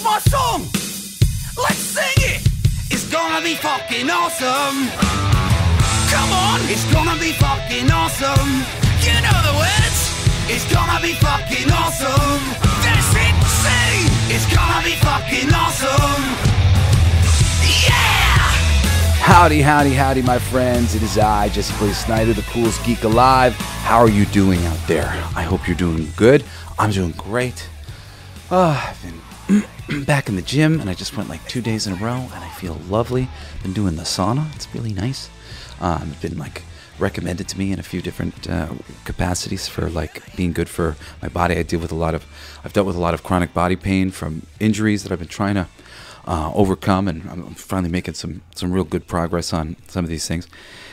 my song. Let's sing it. It's gonna be fucking awesome. Come on, it's gonna be fucking awesome. You know the words. It's gonna be fucking awesome. That's it, sing. It's gonna be fucking awesome. Yeah! Howdy, howdy, howdy, my friends. It is I, Jesse Clay Snyder, the coolest geek alive. How are you doing out there? I hope you're doing good. I'm doing great. I've been back in the gym, and I just went like 2 days in a row, and I feel lovely. Been doing the sauna. It's really nice. It's been like recommended to me in a few different capacities for like being good for my body. I've dealt with a lot of chronic body pain from injuries that I've been trying to overcome, and I'm finally making some real good progress on some of these things.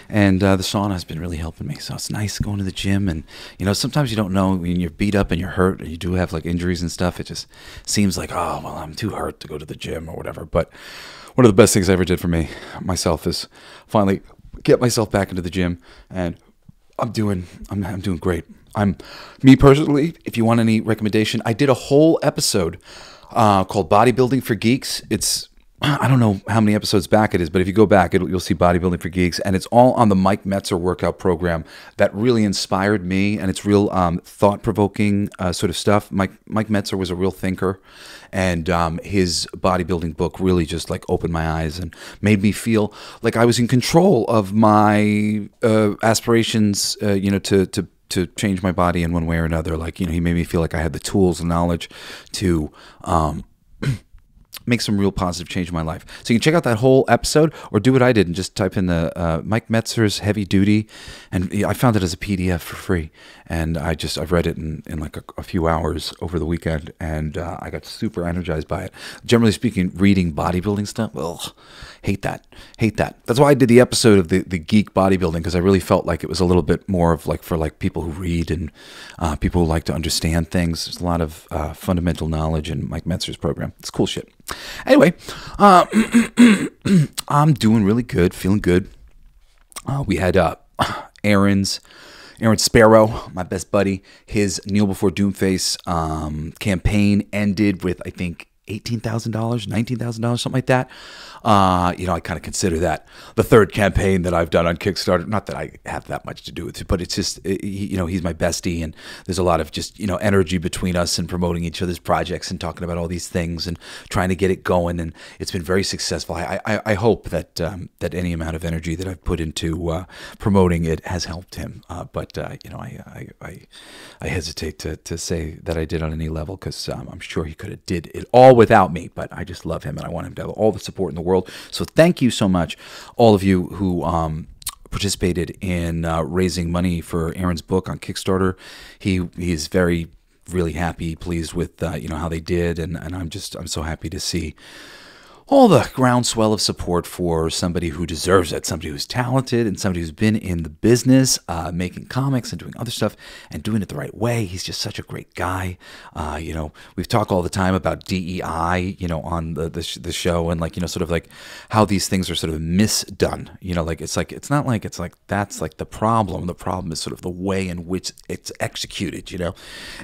And the sauna has been really helping me. So it's nice going to the gym. And, you know, sometimes you don't know when you're beat up and you're hurt and you do have like injuries and stuff. It just seems like, oh, well, I'm too hurt to go to the gym or whatever. But one of the best things I ever did for myself is finally get myself back into the gym. And I'm doing great. Me personally, if you want any recommendation, I did a whole episode called Bodybuilding for Geeks. I don't know how many episodes back it is, but if you go back, you'll see Bodybuilding for Geeks, and it's all on the Mike Metzer workout program that really inspired me, and it's real thought-provoking sort of stuff. Mike Metzer was a real thinker, and his bodybuilding book really just like opened my eyes and made me feel like I was in control of my aspirations, to change my body in one way or another. Like, you know, he made me feel like I had the tools and knowledge to make some real positive change in my life. So you can check out that whole episode, or do what I did and just type in the Mike Metzer's Heavy Duty, and I found it as a PDF for free. And I've read it in like a few hours over the weekend, and I got super energized by it. Generally speaking, reading bodybuilding stuff, ugh, hate that. That's why I did the episode of the geek bodybuilding, because I really felt like it was a little bit more of like for like people who read and people who like to understand things. There's a lot of fundamental knowledge in Mike Metzer's program. It's cool shit. Anyway, I'm doing really good, feeling good. We had Aaron Sparrow, my best buddy. His Kneel Before Doomface campaign ended with, I think, $18,000, $19,000, something like that. You know, I kind of consider that the third campaign that I've done on Kickstarter. Not that I have that much to do with it, but it's just, you know, he's my bestie, and there's a lot of just, you know, energy between us and promoting each other's projects and talking about all these things and trying to get it going. And it's been very successful. I hope that any amount of energy that I've put into promoting it has helped him. But you know, I hesitate to say that I did on any level, because I'm sure he could have did it all without me. But I just love him, and I want him to have all the support in the world. So thank you so much, all of you who participated in raising money for Aaron's book on Kickstarter. He's really happy, pleased with you know, how they did, and I'm so happy to see all the groundswell of support for somebody who deserves it, somebody who's talented and somebody who's been in the business, making comics and doing other stuff and doing it the right way. He's just such a great guy. You know, we've talked all the time about DEI, you know, on the show, and like, you know, sort of like how these things are sort of misdone. You know, like it's not like that's like the problem. The problem is sort of the way in which it's executed, you know.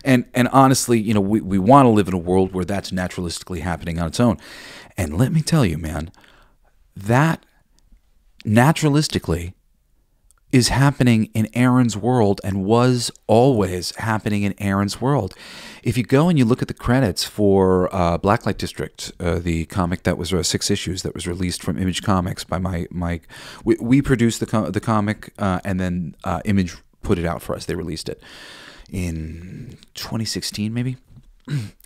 And honestly, you know, we want to live in a world where that's naturalistically happening on its own. And let me tell you, man, that naturalistically is happening in Aaron's world and was always happening in Aaron's world. If you go and you look at the credits for Blacklight District, the comic that was 6 issues that was released from Image Comics by Mike, we produced the comic, and then Image put it out for us. They released it in 2016, maybe.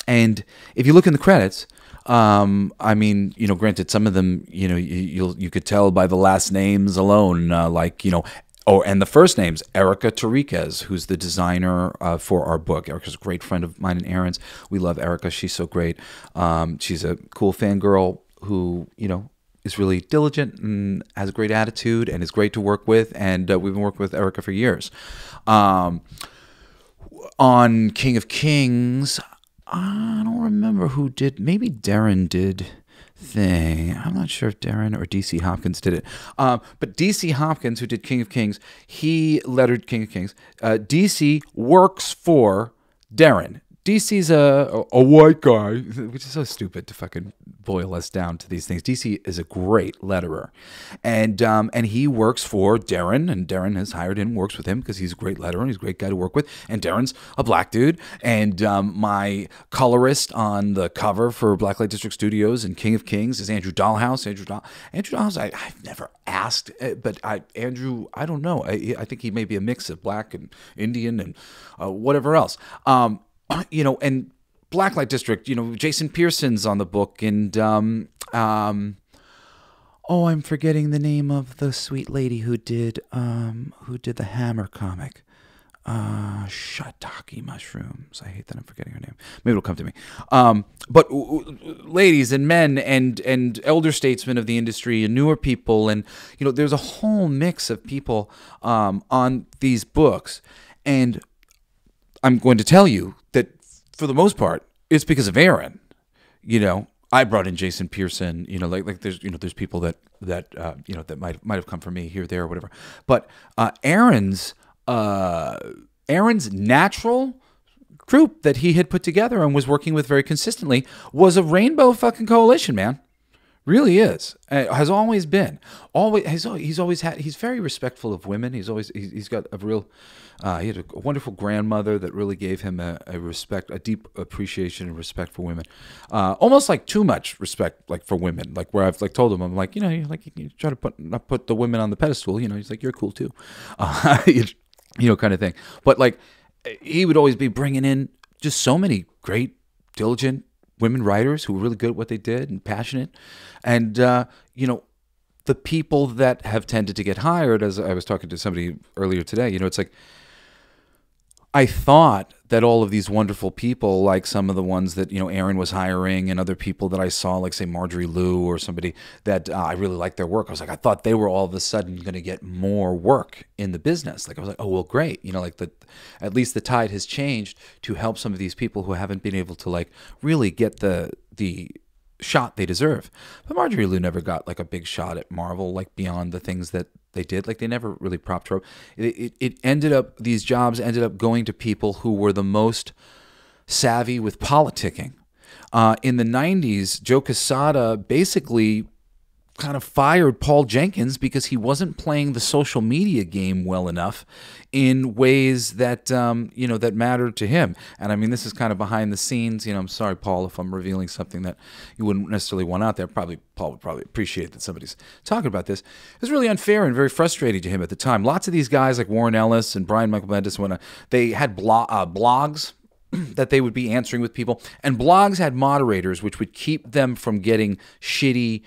And if you look in the credits, I mean, you know, granted, some of them, you know, you could tell by the last names alone, like, you know, and the first name's Erica Tariquez, who's the designer for our book. Erica's a great friend of mine and Aaron's. We love Erica. She's so great. She's a cool fangirl who, you know, is really diligent and has a great attitude and is great to work with. And we've been working with Erica for years. On King of Kings, I don't remember who did. Maybe Darren did thing. I'm not sure if Darren or DC Hopkins did it. But DC Hopkins, who did King of Kings, he lettered King of Kings. DC works for Darren. DC's a white guy, which is so stupid to fucking boil us down to these things. DC is a great letterer, and he works for Darren, and Darren has hired him, works with him because he's a great letterer and he's a great guy to work with. And Darren's a black dude, and my colorist on the cover for Blacklight District Studios and King of Kings is Andrew Dahlhaus. Andrew Dahlhaus, I've never asked, but Andrew, I don't know. I think he may be a mix of black and Indian and whatever else. And Blacklight District, Jason Pearson's on the book, and I'm forgetting the name of the sweet lady who did the Hammer comic. Shiitake mushrooms. I hate that I'm forgetting her name. Maybe it'll come to me. But ladies and men and elder statesmen of the industry and newer people, and there's a whole mix of people on these books, and I'm going to tell you that for the most part, it's because of Aaron. I brought in Jason Pearson. There's people that might have come from me here, there, or whatever. But Aaron's natural group that he had put together and was working with very consistently was a rainbow fucking coalition, man. Really is. Has always been. He's always had. He's very respectful of women. He's got a real. He had a wonderful grandmother that really gave him a deep appreciation and respect for women. Almost like too much respect, like for women. Like where I've told him, I'm like, you try to not put the women on the pedestal. He's like, you're cool too, kind of thing. But like, he would always be bringing in just so many great, diligent women writers who were really good at what they did and passionate. And, the people that have tended to get hired, as I was talking to somebody earlier today, it's like, I thought that all of these wonderful people, like some of the ones that, Aaron was hiring and other people that I saw, like say Marjorie Liu or somebody that I really liked their work. I thought they were all of a sudden going to get more work in the business. Like I was like, oh, well, great. At least the tide has changed to help some of these people who haven't been able to really get the shot they deserve. But Marjorie Liu never got a big shot at Marvel, beyond the things that they did. They never really propped her up. These jobs ended up going to people who were the most savvy with politicking. In the 90s, Joe Quesada basically kind of fired Paul Jenkins because he wasn't playing the social media game well enough in ways that that mattered to him. And I mean, this is kind of behind the scenes. I'm sorry, Paul, if I'm revealing something that you wouldn't necessarily want out there. Paul would probably appreciate that somebody's talking about this. It was really unfair and very frustrating to him at the time. Lots of these guys like Warren Ellis and Brian Michael Bendis, they had blogs that they would be answering with people, and blogs had moderators which would keep them from getting shitty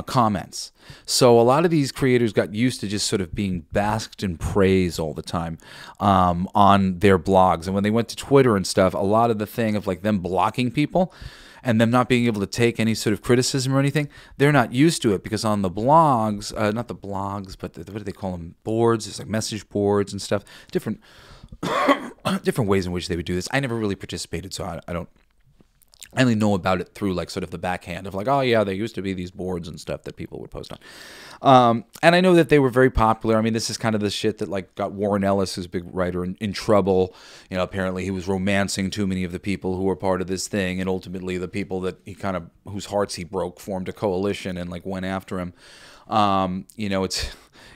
comments. So a lot of these creators got used to just sort of being basked in praise all the time on their blogs. And when they went to Twitter and stuff, a lot of the thing of them blocking people and them not being able to take any sort of criticism or anything, they're not used to it, because on the blogs, not the blogs, but what do they call them? Boards. It's message boards and stuff. Different ways in which they would do this. I never really participated, so I only know about it through sort of the backhand of oh yeah, there used to be these boards and stuff that people would post on. And I know that they were very popular. I mean, this is kind of the shit that got Warren Ellis, who's a big writer, in trouble. Apparently he was romancing too many of the people who were part of this thing, and ultimately the people that whose hearts he broke formed a coalition and went after him.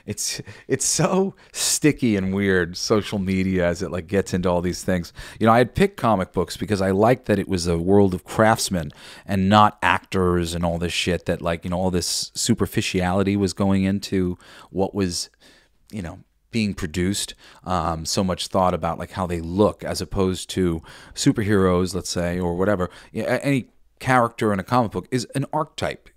It's so sticky and weird, social media, as it gets into all these things. I had picked comic books because I liked that it was a world of craftsmen and not actors and all this shit that all this superficiality was going into what was, being produced. So much thought about how they look as opposed to superheroes, let's say, or whatever. Any character in a comic book is an archetype.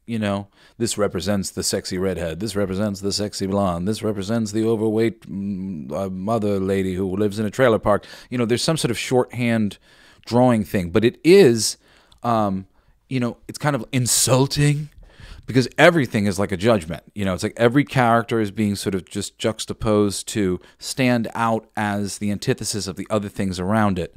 This represents the sexy redhead, this represents the sexy blonde, this represents the overweight mother lady who lives in a trailer park. There's some sort of shorthand drawing thing, but it is it's kind of insulting because everything is like a judgment. It's every character is being sort of just juxtaposed to stand out as the antithesis of the other things around it.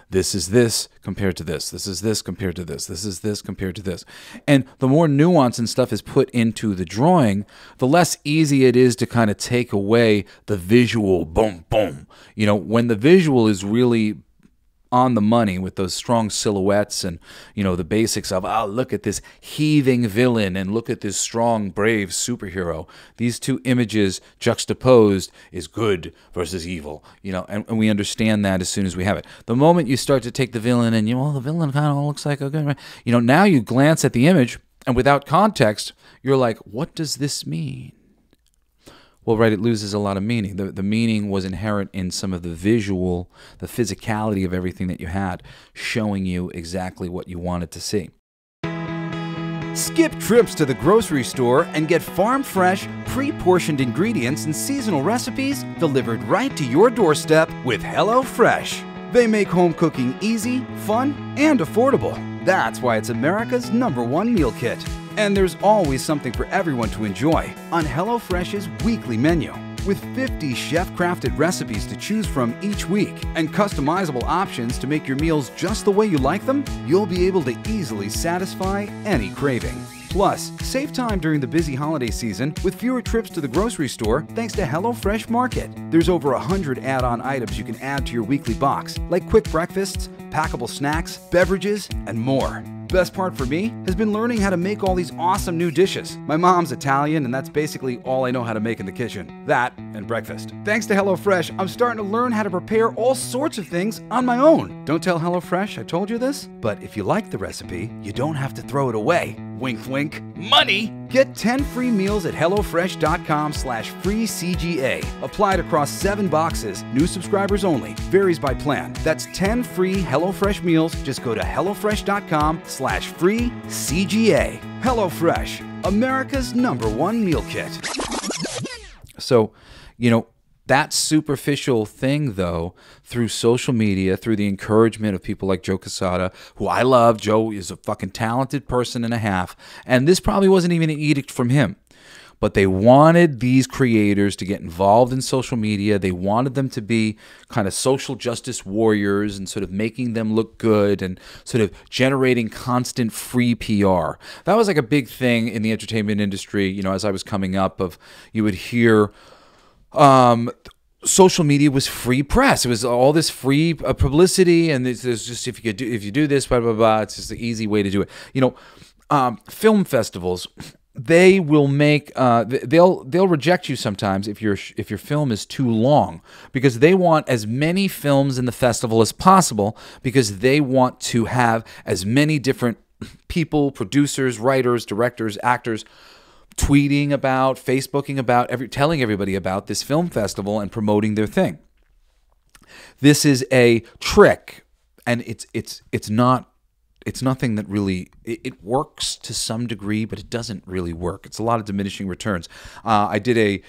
This is this compared to this. This is this compared to this. This is this compared to this. And the more nuance and stuff is put into the drawing, the less easy it is to kind of take away the visual boom, boom. When the visual is really on the money with those strong silhouettes and, the basics of, oh, look at this heaving villain and look at this strong, brave superhero. These two images juxtaposed is good versus evil, and we understand that as soon as we have it. The moment you start to take the villain and, the villain kind of looks like a good, now you glance at the image and without context, you're like, what does this mean? Well, right, it loses a lot of meaning. The meaning was inherent in some of the visual, the physicality of everything that you had, showing you exactly what you wanted to see. Skip trips to the grocery store and get farm-fresh, pre-portioned ingredients and seasonal recipes delivered right to your doorstep with HelloFresh. They make home cooking easy, fun, and affordable. That's why it's America's #1 meal kit. And there's always something for everyone to enjoy on HelloFresh's weekly menu. With 50 chef-crafted recipes to choose from each week and customizable options to make your meals just the way you like them, you'll be able to easily satisfy any craving. Plus, save time during the busy holiday season with fewer trips to the grocery store thanks to HelloFresh Market. There's over 100 add-on items you can add to your weekly box, like quick breakfasts, packable snacks, beverages, and more. Best part for me has been learning how to make all these awesome new dishes. My mom's Italian, and that's basically all I know how to make in the kitchen. That and breakfast. Thanks to HelloFresh, I'm starting to learn how to prepare all sorts of things on my own. Don't tell HelloFresh I told you this, but if you like the recipe, you don't have to throw it away. Wink, wink. Money! Get 10 free meals at HelloFresh.com/freeCGA. Applied across 7 boxes. New subscribers only. Varies by plan. That's 10 free HelloFresh meals. Just go to HelloFresh.com/freeCGA. HelloFresh, America's #1 meal kit. So, that superficial thing, though, through social media, through the encouragement of people like Joe Quesada, who I love. Joe is a fucking talented person and a half. And this probably wasn't even an edict from him. But they wanted these creators to get involved in social media. They wanted them to be kind of social justice warriors and sort of making them look good and sort of generating constant free PR. That was like a big thing in the entertainment industry, as I was coming up. You would hear social media was free press. It was all this free publicity, and there's just if you do this, blah blah blah. It's just the easy way to do it. Film festivals, they will make they'll reject you sometimes if your film is too long, because they want as many films in the festival as possible, because they want to have as many different people, producers, writers, directors, actors, tweeting about, Facebooking about, telling everybody about this film festival and promoting their thing. This is a trick, and it's nothing that really, it works to some degree, but it doesn't really work. It's a lot of diminishing returns. I did a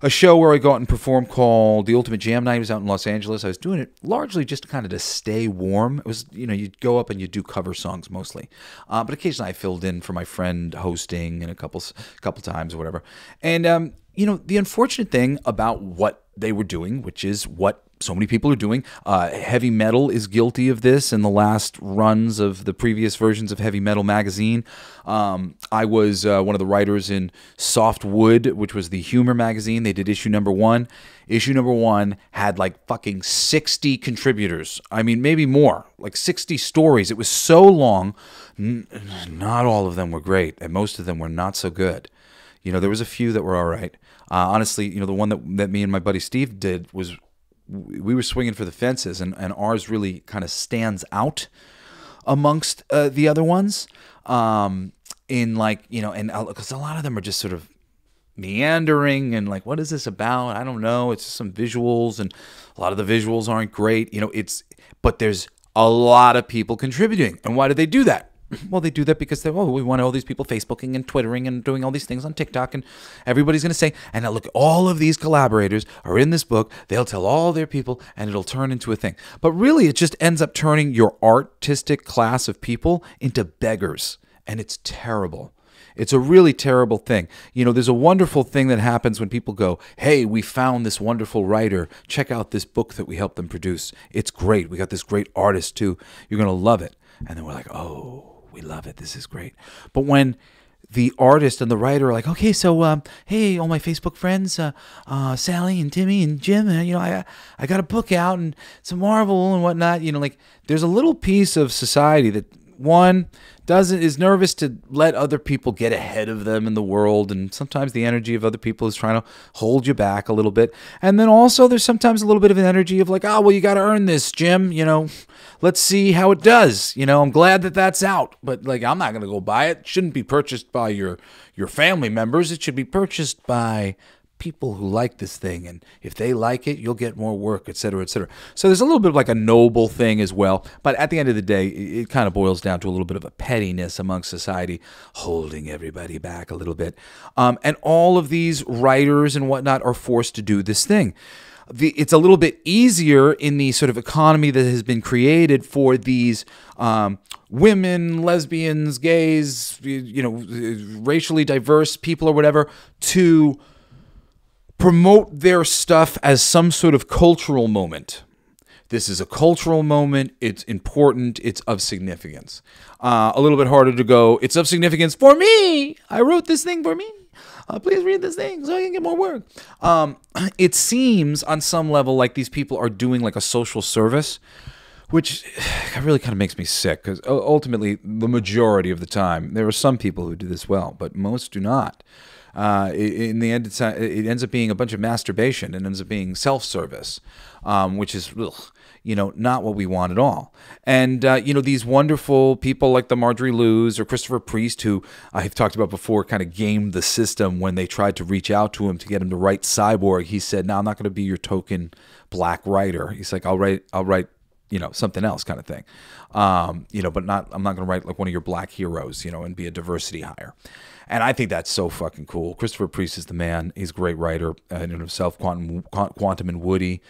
show where I go out and perform called The Ultimate Jam Night. It was out in Los Angeles. I was doing it largely just kind of to stay warm. It was, you'd go up and you'd do cover songs mostly. But occasionally I filled in for my friend hosting and a couple times or whatever. And, the unfortunate thing about what they were doing, which is what so many people are doing. Heavy Metal is guilty of this in the last runs of the previous versions of Heavy Metal magazine. I was one of the writers in Soft Wood, which was the humor magazine. They did issue number 1. Issue number 1 had like fucking 60 contributors. I mean, maybe more, like 60 stories. It was so long. Not all of them were great, and most of them were not so good. There was a few that were all right. Honestly, the one that me and my buddy Steve did was, we were swinging for the fences, and ours really kind of stands out amongst the other ones. And because a lot of them are just sort of meandering and like, what is this about? I don't know. It's just some visuals, and a lot of the visuals aren't great. But there's a lot of people contributing. And why do they do that? Well, they do that because we want all these people Facebooking and Twittering and doing all these things on TikTok, and everybody's going to say, and now look, all of these collaborators are in this book. They'll tell all their people, and it'll turn into a thing. But really, it just ends up turning your artistic class of people into beggars, and it's terrible. It's a really terrible thing. There's a wonderful thing that happens when people go, hey, we found this wonderful writer. Check out this book that we helped them produce. It's great. We got this great artist, too. You're going to love it. And then we're like, oh, we love it. This is great. But when the artist and the writer are like, okay, so hey, all my Facebook friends, Sally and Timmy and Jim, I got a book out and some Marvel and whatnot. Like there's a little piece of society that one is nervous to let other people get ahead of them in the world, and sometimes the energy of other people is trying to hold you back a little bit. And then also there's sometimes a little bit of an energy of like, oh, well, you got to earn this, Jim. Let's see how it does. I'm glad that that's out, but like I'm not going to go buy it. It shouldn't be purchased by your family members. It should be purchased by people who like this thing, and if they like it, you'll get more work, et cetera, et cetera. So there's a little bit of like a noble thing as well, but at the end of the day, it kind of boils down to a little bit of a pettiness amongst society, holding everybody back a little bit. And all of these writers and whatnot are forced to do this thing. It's a little bit easier in the sort of economy that has been created for these women, lesbians, gays, racially diverse people or whatever, to promote their stuff as some sort of cultural moment. This is a cultural moment. It's important. It's of significance. A little bit harder to go, it's of significance for me. I wrote this thing for me. Please read this thing so I can get more work. It seems on some level like these people are doing like a social service, which really kind of makes me sick, because ultimately the majority of the time, there are some people who do this well, but most do not. In the end, it ends up being a bunch of masturbation and ends up being self-service, which is, not what we want at all. And, these wonderful people like the Marjorie Lius or Christopher Priest, who I've talked about before, kind of gamed the system when they tried to reach out to him to get him to write Cyborg. He said, no, I'm not going to be your token black writer. He's like, I'll write, something else kind of thing. But I'm not going to write like one of your black heroes, and be a diversity hire. And I think that's so fucking cool. Christopher Priest is the man. He's a great writer in himself. Quantum and Woody,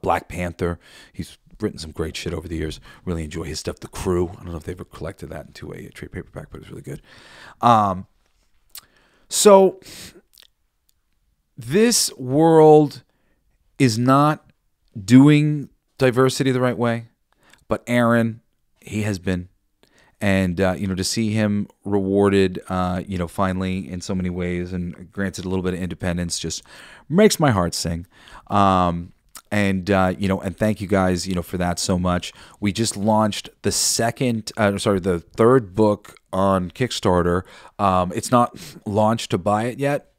Black Panther. He's written some great shit over the years. Really enjoy his stuff. The Crew. I don't know if they've ever collected that into a trade paperback, but it's really good. So this world is not doing diversity the right way, but Aaron, he has been. And, to see him rewarded, finally in so many ways and granted a little bit of independence just makes my heart sing. And thank you guys, for that so much. We just launched the third book on Kickstarter. It's not launched to buy it yet,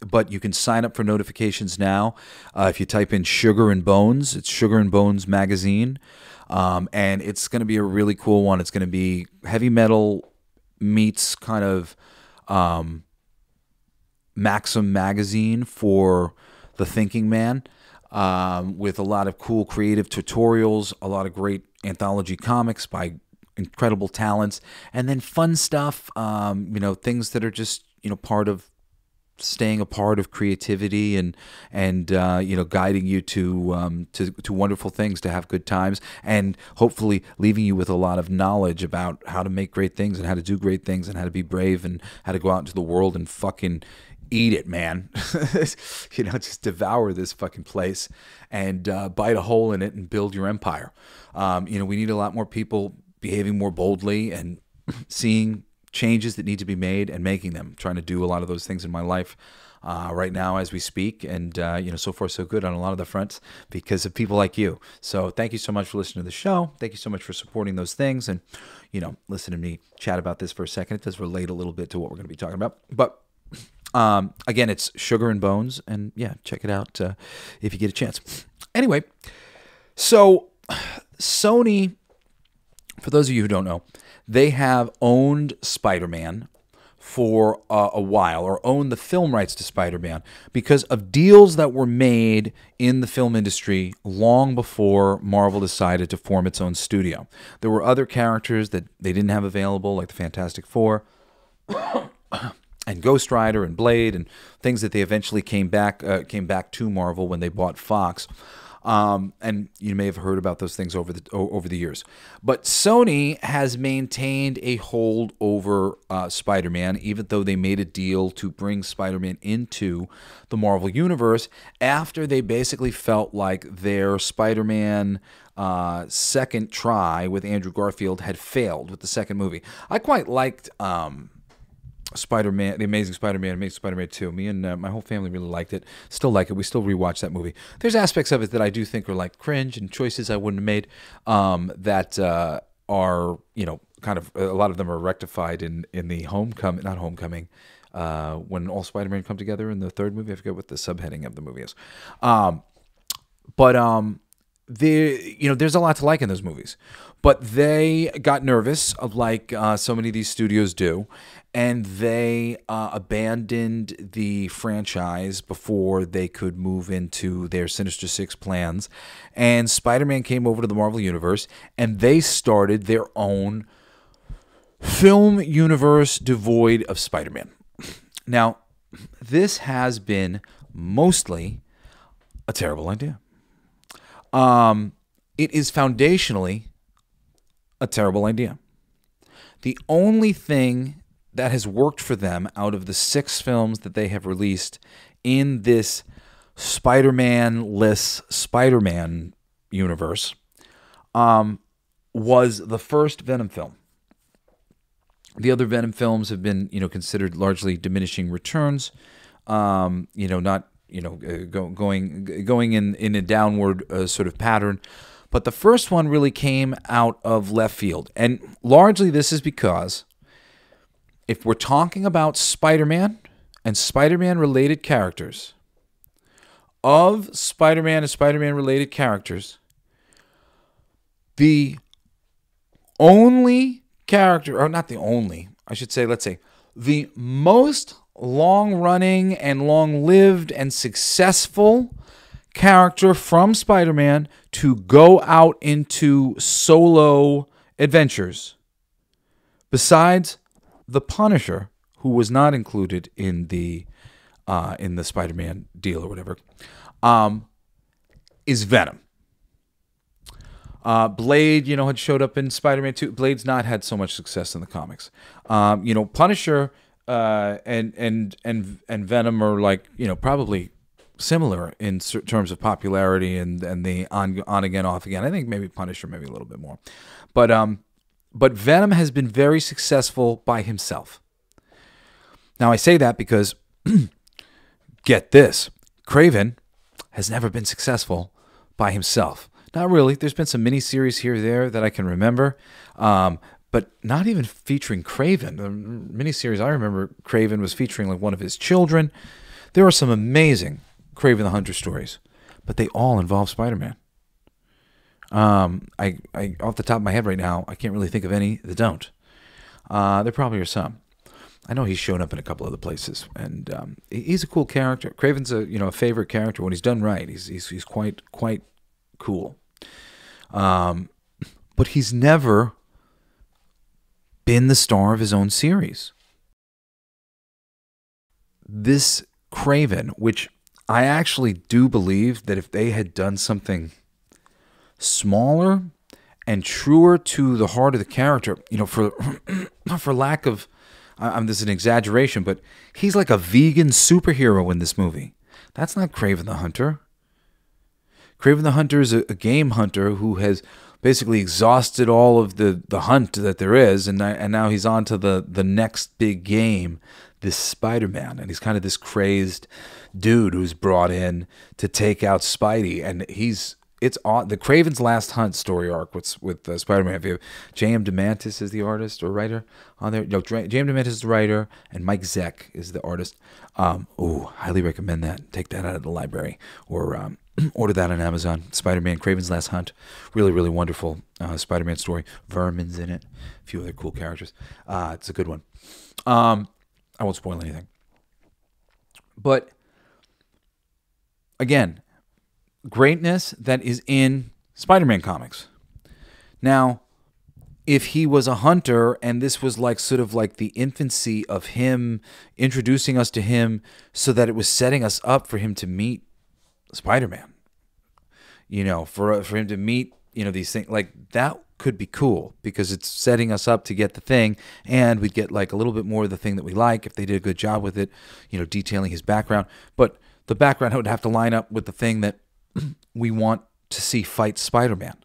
but you can sign up for notifications now. If you type in Sugar and Bones, it's Sugar and Bones Magazine. And it's going to be a really cool one. It's going to be heavy metal meets kind of Maxim magazine for the thinking man, with a lot of cool creative tutorials, a lot of great anthology comics by incredible talents, and then fun stuff, things that are just, part of staying a part of creativity and guiding you to wonderful things, to have good times, and hopefully leaving you with a lot of knowledge about how to make great things and how to do great things and how to be brave and how to go out into the world and fucking eat it, man. Just devour this fucking place and bite a hole in it and build your empire. We need a lot more people behaving more boldly and seeing changes that need to be made and making them. I'm trying to do a lot of those things in my life right now as we speak, and so far so good on a lot of the fronts because of people like you. So thank you so much for listening to the show. Thank you so much for supporting those things, and listen to me chat about this for a second. It does relate a little bit to what we're going to be talking about, but again, it's Sugar and Bones, and yeah, check it out if you get a chance. Anyway, so Sony, for those of you who don't know, they have owned Spider-Man for a while, or owned the film rights to Spider-Man, because of deals that were made in the film industry long before Marvel decided to form its own studio. There were other characters that they didn't have available, like the Fantastic Four and Ghost Rider and Blade, and things that they eventually came back to Marvel when they bought Fox. And you may have heard about those things over the years. But Sony has maintained a hold over Spider-Man, even though they made a deal to bring Spider-Man into the Marvel Universe after they basically felt like their Spider-Man second try with Andrew Garfield had failed with the second movie. I quite liked Spider-Man, The Amazing Spider-Man, Amazing Spider-Man 2. Me and my whole family really liked it. Still like it. We still rewatch that movie. There's aspects of it that I do think are like cringe and choices I wouldn't have made that are, kind of, a lot of them are rectified in the Homecoming, when all Spider-Man come together in the third movie. I forget what the subheading of the movie is. There's a lot to like in those movies. But they got nervous, like so many of these studios do, and they abandoned the franchise before they could move into their Sinister Six plans. And Spider-Man came over to the Marvel Universe, and they started their own film universe devoid of Spider-Man. Now, this has been mostly a terrible idea. It is foundationally a terrible idea. The only thing that has worked for them out of the 6 films that they have released in this Spider-Man-less Spider-Man universe was the first Venom film. The other Venom films have been, considered largely diminishing returns, not going in a downward sort of pattern. But the first one really came out of left field. And largely this is because if we're talking about Spider-Man and Spider-Man related characters, of Spider-Man and Spider-Man related characters, the only character, or not the only, I should say, let's say, the most long-running and long-lived and successful character from Spider-Man to go out into solo adventures, besides the Punisher, who was not included in the Spider-Man deal or whatever, is Venom. Blade, had showed up in Spider-Man 2. Blade's not had so much success in the comics. Punisher and Venom are like, probably similar in terms of popularity and the on again, off again. I think maybe Punisher maybe a little bit more. But Venom has been very successful by himself. Now I say that because get this, KRAVEN has never been successful by himself. Not really. There's been some miniseries here or there that I can remember, but not even featuring KRAVEN. The miniseries I remember, KRAVEN was featuring like one of his children. There are some amazing KRAVEN the Hunter stories, but they all involve Spider-Man. I off the top of my head right now, I can't really think of any that don't. There probably are some. I know he's shown up in a couple other places, and he's a cool character. KRAVEN's a favorite character when he's done right. He's quite cool. But he's never been the star of his own series. This KRAVEN, which I actually do believe that if they had done something smaller and truer to the heart of the character, for lack of, this is an exaggeration, but he's like a vegan superhero in this movie. That's not KRAVEN the Hunter. KRAVEN the Hunter is a game hunter who has basically exhausted all of the hunt that there is, and now he's on to the next big game, this Spider-Man. And he's kind of this crazed dude who's brought in to take out Spidey. And it's on the KRAVEN's Last Hunt story arc with Spider-Man. If you have J.M. DeMantis is the artist or writer on there. No, J.M. DeMantis is the writer, and Mike Zeck is the artist. Highly recommend that. Take that out of the library or order that on Amazon. Spider-Man, KRAVEN's Last Hunt. Really, really wonderful Spider-Man story. Vermin's in it. A few other cool characters. It's a good one. I won't spoil anything. But again, greatness that is in Spider-Man comics. Now, if he was a hunter and this was like sort of like the infancy of him, introducing us to him so that it was setting us up for him to meet Spider-Man, for him to meet, these things, like that could be cool because it's setting us up to get the thing, and we'd get like a little bit more of the thing that we like if they did a good job with it, detailing his background. But the background would have to line up with the thing that we want to see fight Spider-Man.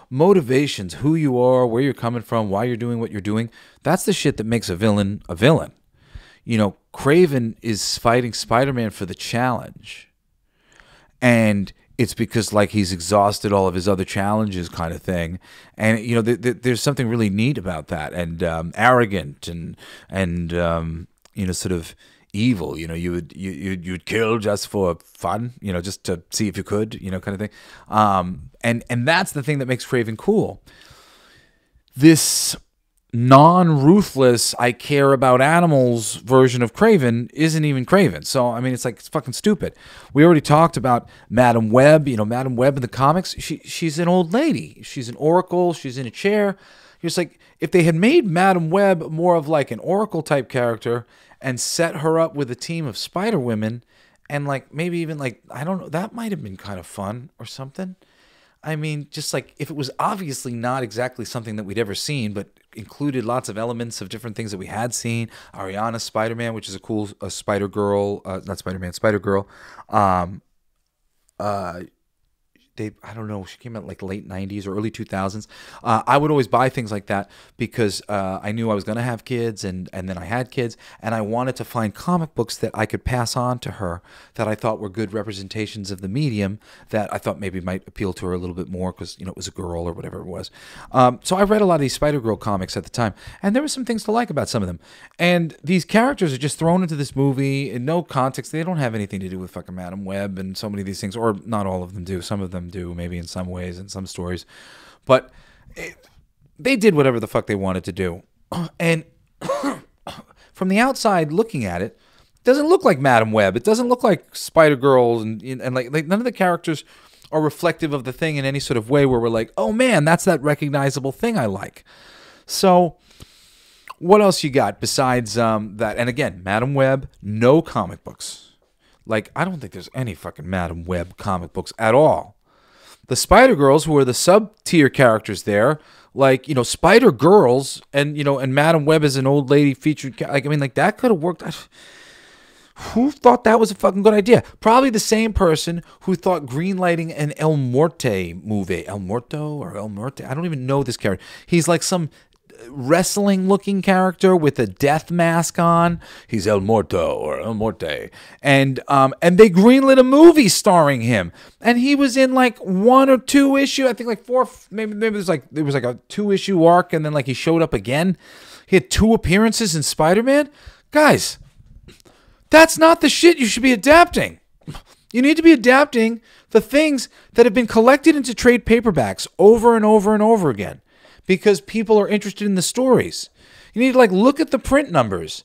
motivations, who you are, where you're coming from, why you're doing what you're doing. That's the shit that makes a villain a villain. KRAVEN is fighting Spider-Man for the challenge. And it's because like he's exhausted all of his other challenges kind of thing. And, there's something really neat about that, and arrogant and sort of evil. You'd kill just for fun, just to see if you could, kind of thing. And that's the thing that makes KRAVEN cool. This non-ruthless, I care about animals version of KRAVEN isn't even KRAVEN. So, it's fucking stupid. We already talked about Madam Web. Madam Web in the comics, she's an old lady. She's an oracle. She's in a chair. It's like, if they had made Madam Web more of like an oracle type character and set her up with a team of Spider Women, and like maybe even like, I don't know, that might have been kind of fun or something. Just like if it was obviously not exactly something that we'd ever seen, but included lots of elements of different things that we had seen. Ariana's Spider-Man, which is a cool Spider-Girl, not Spider-Man, Spider-Girl. I don't know, she came out like late 90s or early 2000s. I would always buy things like that because I knew I was going to have kids, and then I had kids, and I wanted to find comic books that I could pass on to her that I thought were good representations of the medium, that I thought maybe might appeal to her a little bit more because, it was a girl or whatever it was. So I read a lot of these Spider-Girl comics at the time, and there were some things to like about some of them. And these characters are just thrown into this movie in no context. They don't have anything to do with fucking Madam Web and so many of these things, or not all of them do. Some of them do, maybe in some ways, in some stories, but they did whatever the fuck they wanted to do. And from the outside looking at it, it doesn't look like Madam Web. It doesn't look like Spider-Girl, and like none of the characters are reflective of the thing in any sort of way where we're like, oh man, that's that recognizable thing I like. So what else you got besides that? And again, Madam Web, no comic books. Like, I don't think there's any fucking Madam Web comic books at all. The Spider-Girls, who are the sub-tier characters there, like, Spider-Girls and, and Madam Web is an old lady featured, that could have worked. Who thought that was a fucking good idea? Probably the same person who thought greenlighting an El Morte movie. El Morto or El Morte? I don't even know this character. He's like some wrestling looking character with a death mask on. He's El Morto or El Morte, and they greenlit a movie starring him, and he was in like 1 or 2 issue, I think like 4, maybe there was like a 2-issue arc, and then like he showed up again. He had 2 appearances in Spider-Man. Guys, that's not the shit you should be adapting. You need to be adapting the things that have been collected into trade paperbacks over and over and over again, because people are interested in the stories. You need to like look at the print numbers.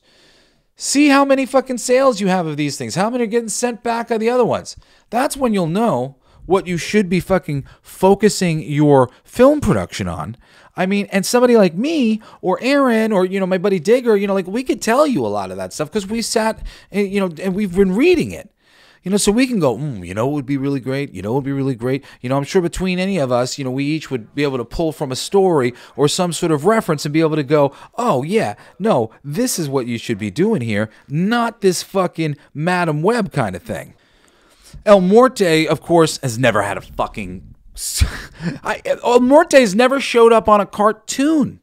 See how many fucking sales you have of these things. How many are getting sent back of the other ones. That's when you'll know what you should be fucking focusing your film production on. And somebody like me or Aaron or, my buddy Digger, like we could tell you a lot of that stuff because we sat, and we've been reading it. So we can go, it would be really great. It would be really great. I'm sure between any of us, we each would be able to pull from a story or some sort of reference and be able to go, oh, yeah, no, this is what you should be doing here, not this fucking Madam Web kind of thing. El Morte, of course, has never had a fucking... El Morte's never showed up on a cartoon.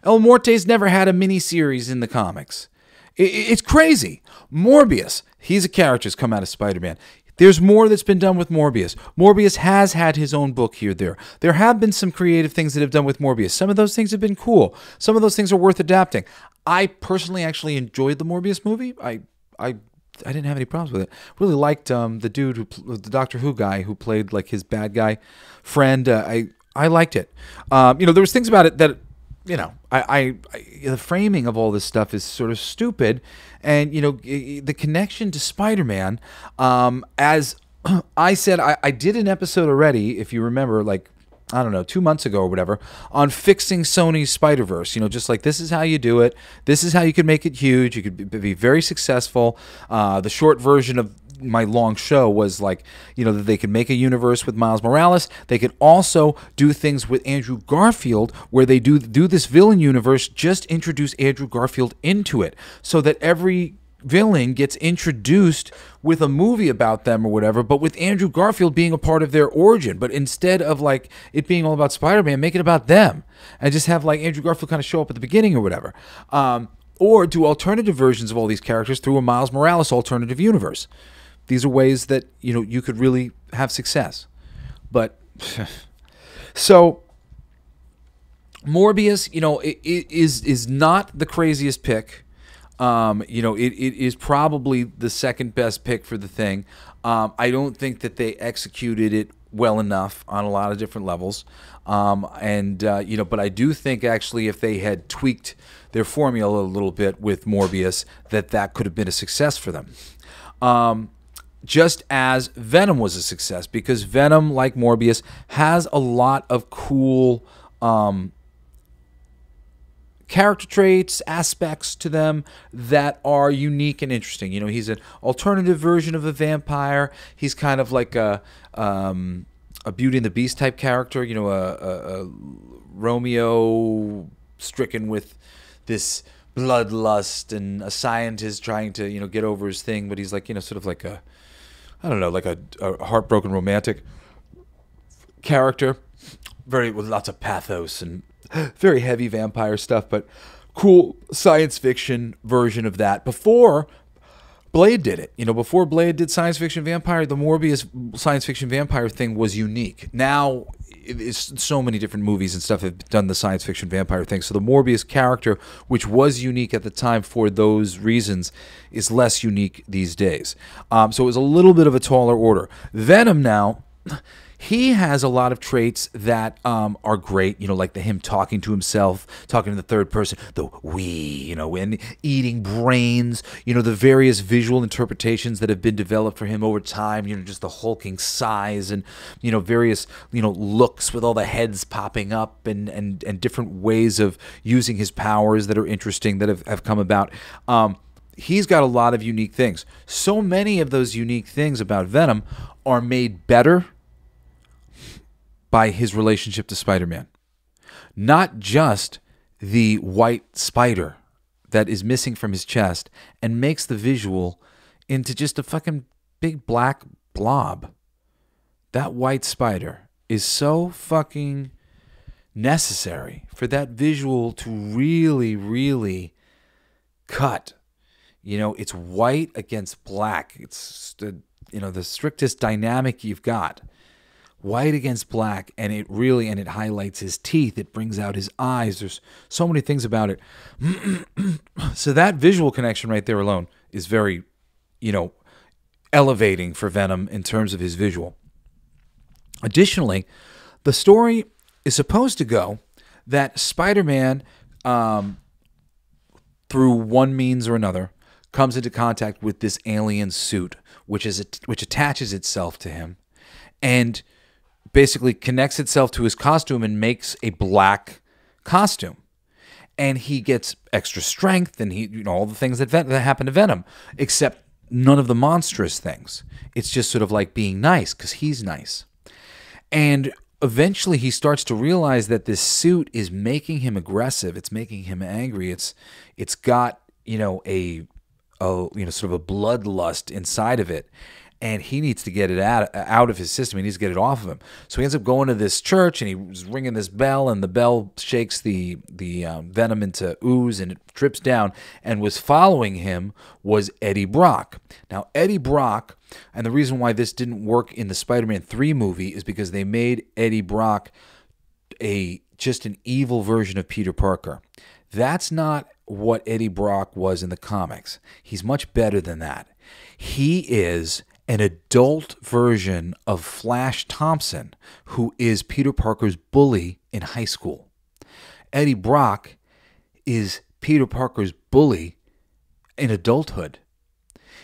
El Morte's never had a miniseries in the comics. It's crazy. Morbius, he's a character who's come out of Spider-Man. There's more that's been done with Morbius. Morbius has had his own book here, there. There have been some creative things that have done with Morbius. Some of those things have been cool. Some of those things are worth adapting. I personally actually enjoyed the Morbius movie. I didn't have any problems with it. Really liked the dude, the Doctor Who guy who played like his bad guy friend. I liked it. There was things about it that, the framing of all this stuff is sort of stupid. And, the connection to Spider-Man, as I said, I did an episode already, if you remember, like, I don't know, 2 months ago or whatever, on fixing Sony's Spider-Verse. Just like, this is how you do it. This is how you can make it huge. You could be very successful. The short version of my long show was like, that they could make a universe with Miles Morales. They could also do things with Andrew Garfield where they do this villain universe, just introduce Andrew Garfield into it so that every villain gets introduced with a movie about them or whatever, but with Andrew Garfield being a part of their origin. But instead of like it being all about Spider-Man, make it about them and just have like Andrew Garfield kind of show up at the beginning or whatever. Or do alternative versions of all these characters through a Miles Morales alternative universe. These are ways that, you know, you could really have success. But so Morbius, you know, it is not the craziest pick. You know, it is probably the second best pick for the thing. I don't think that they executed it well enough on a lot of different levels. You know, but I do think actually if they had tweaked their formula a little bit with Morbius, that could have been a success for them. Just as Venom was a success, because Venom, like Morbius, has a lot of cool character traits, aspects to them that are unique and interesting. You know, he's an alternative version of a vampire. He's kind of like a Beauty and the Beast type character. You know, a Romeo stricken with this bloodlust and a scientist trying to, you know, get over his thing, but he's like, you know, sort of like a, I don't know, like a heartbroken romantic character, with lots of pathos and very heavy vampire stuff, but cool science fiction version of that. Before Blade did it, you know, before Blade did science fiction vampire, the Morbius science fiction vampire thing was unique. Now it's so many different movies and stuff have done the science fiction vampire thing. So the Morbius character, which was unique at the time for those reasons, is less unique these days. So it was a little bit of a taller order. Venom now, he has a lot of traits that are great, you know, like him talking to himself, talking to the third person, the we, you know, and eating brains, you know, the various visual interpretations that have been developed for him over time, you know, just the hulking size and, you know, various, you know, looks with all the heads popping up and different ways of using his powers that are interesting that have come about. He's got a lot of unique things. So many of those unique things about Venom are made better by his relationship to Spider-Man. Not just the white spider that is missing from his chest and makes the visual into just a fucking big black blob. That white spider is so fucking necessary for that visual to really, really cut. You know, it's white against black. It's the, you know, the strictest dynamic you've got. White against black, and it highlights his teeth. It brings out his eyes. There's so many things about it. So that visual connection right there alone is very, you know, elevating for Venom in terms of his visual. Additionally, the story is supposed to go that Spider-Man, through one means or another, comes into contact with this alien suit, which attaches itself to him, and basically connects itself to his costume and makes a black costume. And he gets extra strength and he, you know, all the things that happen to Venom, except none of the monstrous things. It's just sort of like being nice because he's nice. And eventually he starts to realize that this suit is making him aggressive. It's making him angry. It's got, you know, you know, sort of a bloodlust inside of it. And he needs to get it out of his system. He needs to get it off of him. So he ends up going to this church, and he's ringing this bell, and the bell shakes the venom into ooze, and it drips down. And was following him was Eddie Brock. Now, Eddie Brock, and the reason why this didn't work in the Spider-Man 3 movie is because they made Eddie Brock just an evil version of Peter Parker. That's not what Eddie Brock was in the comics. He's much better than that. He is an adult version of Flash Thompson, who is Peter Parker's bully in high school. Eddie Brock is Peter Parker's bully in adulthood.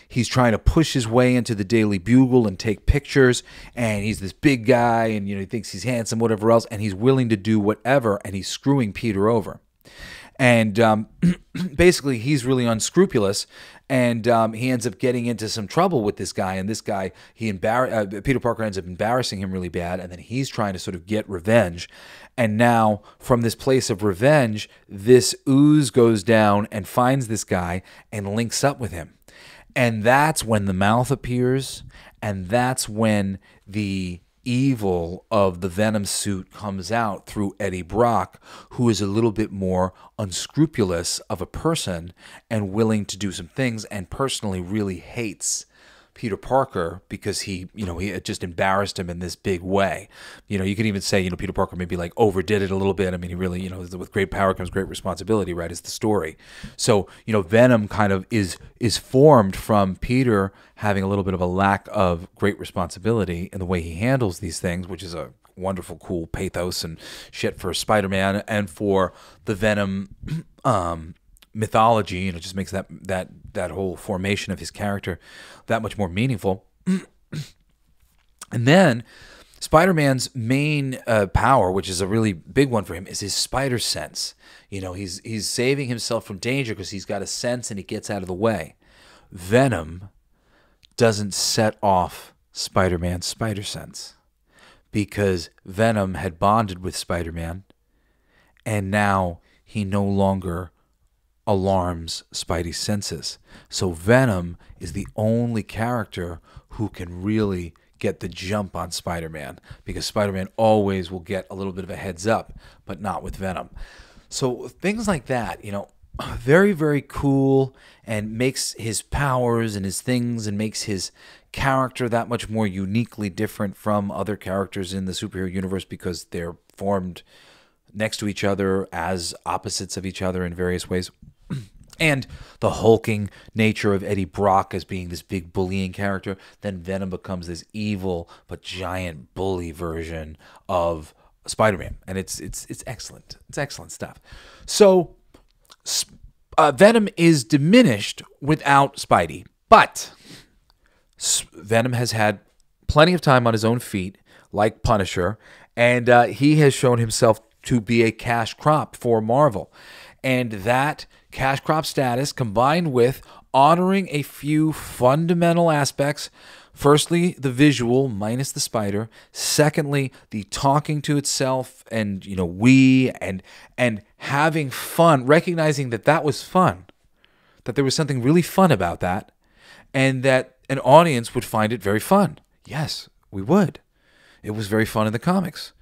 He's trying to push his way into the Daily Bugle and take pictures, and he's this big guy, and you know he thinks he's handsome, whatever else, and he's willing to do whatever, and he's screwing Peter over. And basically, he's really unscrupulous, and he ends up getting into some trouble with this guy. And this guy, Peter Parker ends up embarrassing him really bad, and then he's trying to sort of get revenge. And now, from this place of revenge, this ooze goes down and finds this guy and links up with him. And that's when the mouth appears, and that's when the evil of the Venom suit comes out through Eddie Brock, who is a little bit more unscrupulous of a person and willing to do some things, and personally really hates Peter Parker because he had just embarrassed him in this big way. You could even say, Peter Parker maybe like overdid it a little bit. I mean, he really, with great power comes great responsibility, right? Is the story. So, Venom kind of is formed from Peter having a little bit of a lack of great responsibility in the way he handles these things, which is a wonderful, cool pathos and shit for Spider-Man and for the Venom mythology. It just makes that whole formation of his character that much more meaningful. And then Spider-Man's main power, which is a really big one for him, is his spider sense. He's saving himself from danger because he's got a sense and he gets out of the way. Venom doesn't set off Spider-Man's spider sense because Venom had bonded with Spider-Man, and now he no longer alarms Spidey's senses. So Venom is the only character who can really get the jump on Spider-Man, because Spider-Man always will get a little bit of a heads up, but not with Venom. So things like that, very, very cool, and makes his powers and his things and makes his character that much more uniquely different from other characters in the superhero universe because they're formed next to each other as opposites of each other in various ways. And the hulking nature of Eddie Brock as being this big bullying character, then Venom becomes this evil but giant bully version of Spider-Man, and it's excellent. It's excellent stuff. So Venom is diminished without Spidey, but Venom has had plenty of time on his own feet, like Punisher, and he has shown himself to be a cash crop for Marvel. And that cash crop status, combined with honoring a few fundamental aspects, firstly, the visual minus the spider, secondly, the talking to itself and, and having fun, recognizing that was fun, that there was something really fun about that, and that an audience would find it very fun. Yes, we would. It was very fun in the comics.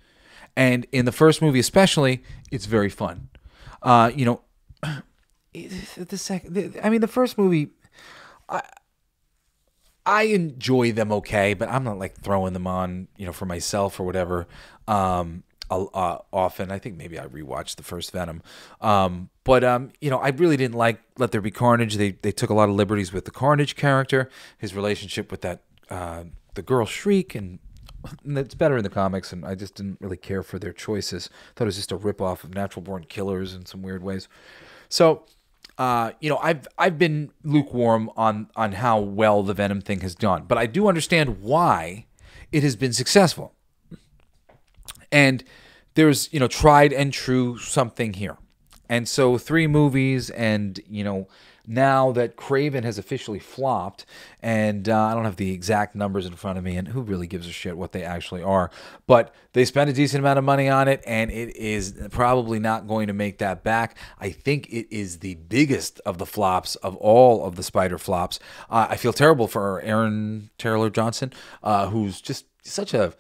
And in the first movie especially, it's very fun. The first movie, I enjoy them okay, but I'm not like throwing them on, for myself or whatever. Often, I think maybe I rewatched the first Venom, but I really didn't like Let There Be Carnage. They took a lot of liberties with the Carnage character, his relationship with that the girl Shriek, and it's better in the comics, and I just didn't really care for their choices. Thought it was just a ripoff of Natural Born Killers in some weird ways. So, I've been lukewarm on how well the Venom thing has done, but I do understand why it has been successful. And there's, tried and true something here. And so 3 movies, and, now that KRAVEN has officially flopped, and I don't have the exact numbers in front of me, and who really gives a shit what they actually are, but they spent a decent amount of money on it, and it is probably not going to make that back. I think it is the biggest of the flops of all of the Spider flops. I feel terrible for Aaron Taylor-Johnson, who's just such a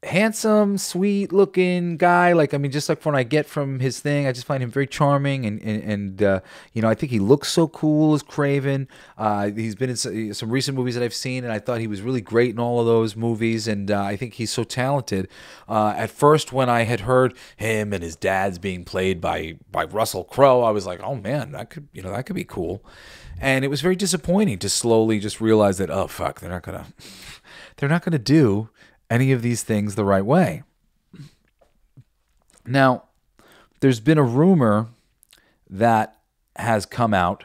handsome, sweet-looking guy. Just like when I get from his thing, I just find him very charming, and I think he looks so cool as KRAVEN. He's been in some recent movies that I've seen, and I thought he was really great in all of those movies, and I think he's so talented. At first, when I had heard him and his dad's being played by Russell Crowe, I was like, oh man, that could be cool. And it was very disappointing to slowly just realize that, oh fuck, they're not gonna do any of these things the right way. Now, there's been a rumor that has come out,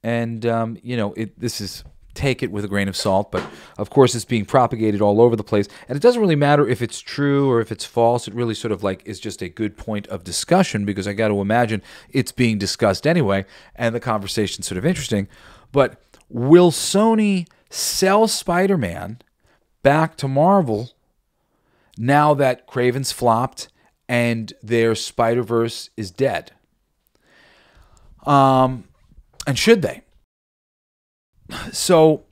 and this is, take it with a grain of salt, but of course it's being propagated all over the place, and it doesn't really matter if it's true or if it's false. It really sort of is just a good point of discussion, because I got to imagine it's being discussed anyway, and the conversation's sort of interesting. But will Sony sell Spider-Man back to Marvel now that KRAVEN's flopped and their Spider-Verse is dead? And should they? So,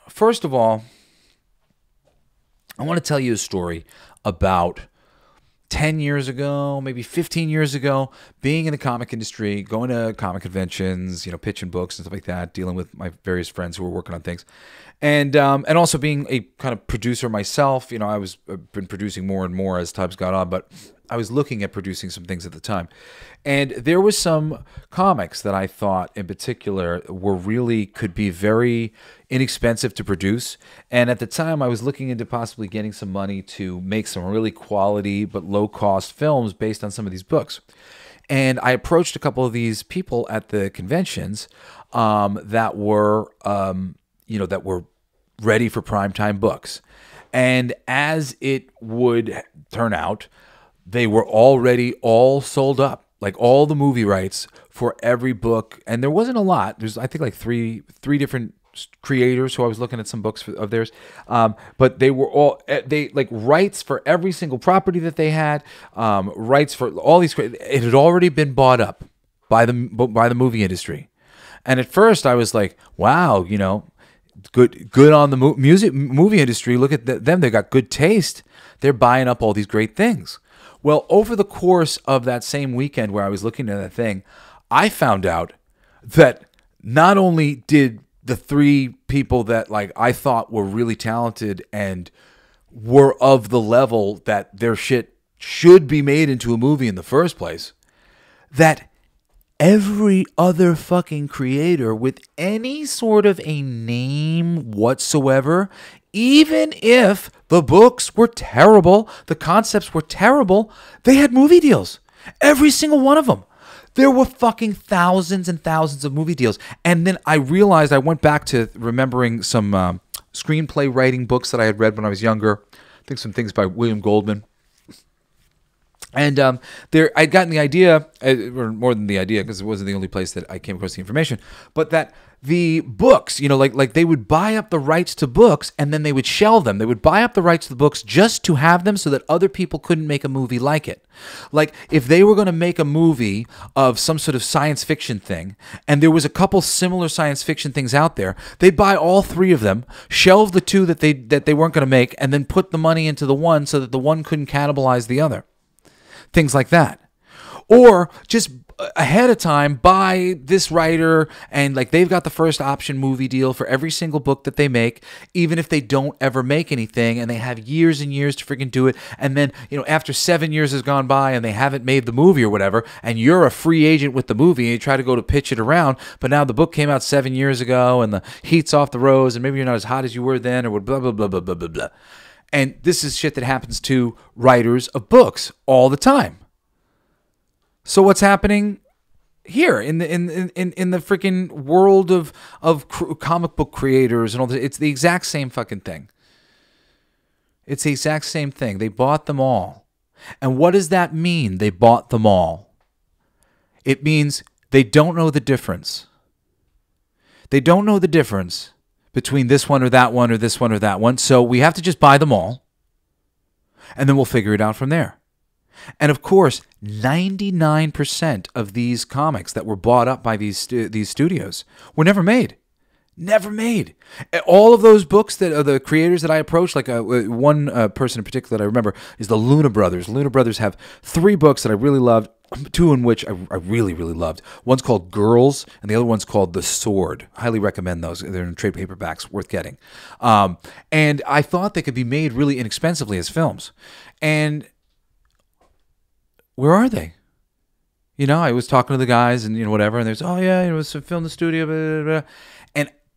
first of all, I want to tell you a story about 10 years ago, maybe 15 years ago, being in the comic industry, going to comic conventions, pitching books and stuff like that, dealing with my various friends who were working on things. And also being a kind of producer myself. I've been producing more and more as time's gone on, but I was looking at producing some things at the time. And there was some comics that I thought in particular could be very inexpensive to produce. And at the time I was looking into possibly getting some money to make some really quality but low cost films based on some of these books. And I approached a couple of these people at the conventions that were ready for primetime books. And as it would turn out, they were already all sold up, like all the movie rights for every book. And there wasn't a lot. There's, I think, like three different creators who I was looking at some books of theirs. But they were all, rights for every single property that they had, rights for all these. It had already been bought up by the movie industry. And at first I was like, wow, good on the movie industry. Look at them. They got good taste. They're buying up all these great things. Well, over the course of that same weekend where I was looking at that thing, I found out that not only did the three people that I thought were really talented and were of the level that their shit should be made into a movie in the first place, that every other fucking creator with any sort of a name whatsoever, even if the books were terrible, the concepts were terrible, they had movie deals. Every single one of them. There were fucking thousands and thousands of movie deals. And then I realized, I went back to remembering some screenplay writing books that I had read when I was younger. I think some things by William Goldman. And I'd gotten the idea, or more than the idea, because it wasn't the only place that I came across the information, but that the books, like they would buy up the rights to books and then they would shelve them. They would buy up the rights to the books just to have them so that other people couldn't make a movie like it. Like if they were going to make a movie of some sort of science fiction thing, and there was a couple similar science fiction things out there, they'd buy all three of them, shelve the two that they weren't going to make, and then put the money into the one so that the one couldn't cannibalize the other. Things like that. Or just ahead of time buy this writer and they've got the first option movie deal for every single book that they make, even if they don't ever make anything, and they have years and years to freaking do it. And then, after 7 years has gone by and they haven't made the movie or whatever, and you're a free agent with the movie and you try to go to pitch it around, but now the book came out 7 years ago and the heat's off the rose and maybe you're not as hot as you were then, or blah, blah, blah, blah, blah, blah, blah. And this is shit that happens to writers of books all the time. So what's happening here in the freaking world of comic book creators and all that? It's the exact same fucking thing. It's the exact same thing. They bought them all. And what does that mean? They bought them all. It means they don't know the difference. They don't know the difference between this one or that one or this one or that one. So we have to just buy them all, and then we'll figure it out from there. And of course, 99% of these comics that were bought up by these studios were never made. Never made. All of those books that are the creators that I approached, one person in particular that I remember is the Luna Brothers. Luna Brothers have 3 books that I really loved, 2 in which I really, really loved. One's called Girls, and the other one's called The Sword. Highly recommend those. They're in trade paperbacks, worth getting. And I thought they could be made really inexpensively as films. And where are they? I was talking to the guys and whatever, and there's, oh yeah, it was a film in the studio, blah, blah, blah.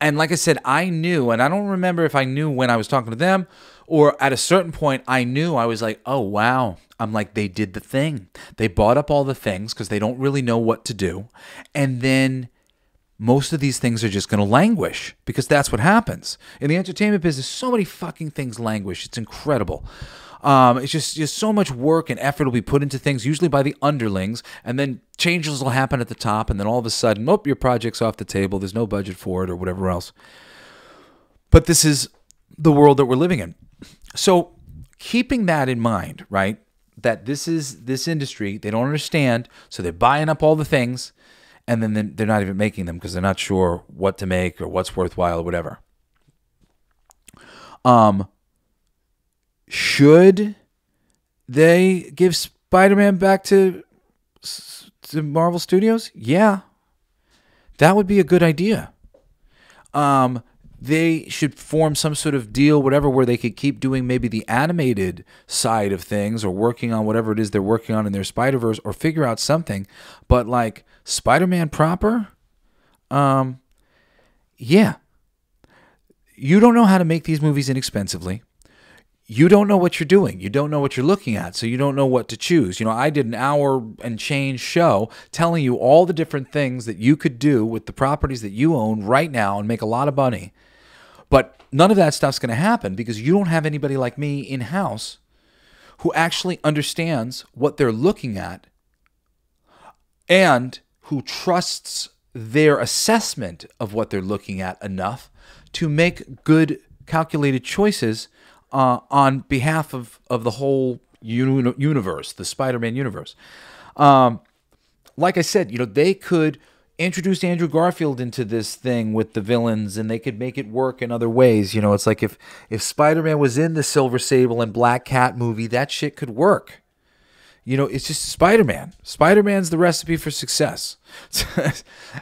And like I said, I knew, and I don't remember if I knew when I was talking to them, or at a certain point I knew. I was like, oh wow. I'm like, they did the thing. They bought up all the things because they don't really know what to do. And then most of these things are just going to languish, because that's what happens. In the entertainment business, so many fucking things languish. It's incredible. It's just so much work and effort will be put into things, usually by the underlings, and then changes will happen at the top, and then all of a sudden, your project's off the table, there's no budget for it or whatever else. But this is the world that we're living in. So keeping that in mind, right, that this is this industry, they don't understand, so they're buying up all the things, and then they're not even making them because they're not sure what to make or what's worthwhile or whatever. Should they give Spider-Man back to Marvel Studios? Yeah, that would be a good idea. They should form some sort of deal, whatever, where they could keep doing maybe the animated side of things or working on whatever it is they're working on in their Spider-Verse, or figure out something. But like Spider-Man proper, yeah. You don't know how to make these movies inexpensively. You don't know what you're doing. You don't know what you're looking at, so you don't know what to choose. You know, I did an hour and change show telling you all the different things that you could do with the properties that you own right now and make a lot of money. But none of that stuff's going to happen because you don't have anybody like me in-house who actually understands what they're looking at and who trusts their assessment of what they're looking at enough to make good, calculated choices on behalf of the whole universe, the Spider-Man universe. Like I said, you know, they could introduce Andrew Garfield into this thing with the villains, and they could make it work in other ways. You know, it's like if Spider-Man was in the Silver Sable and Black Cat movie, that shit could work. You know, it's just Spider-Man. Spider-Man's the recipe for success.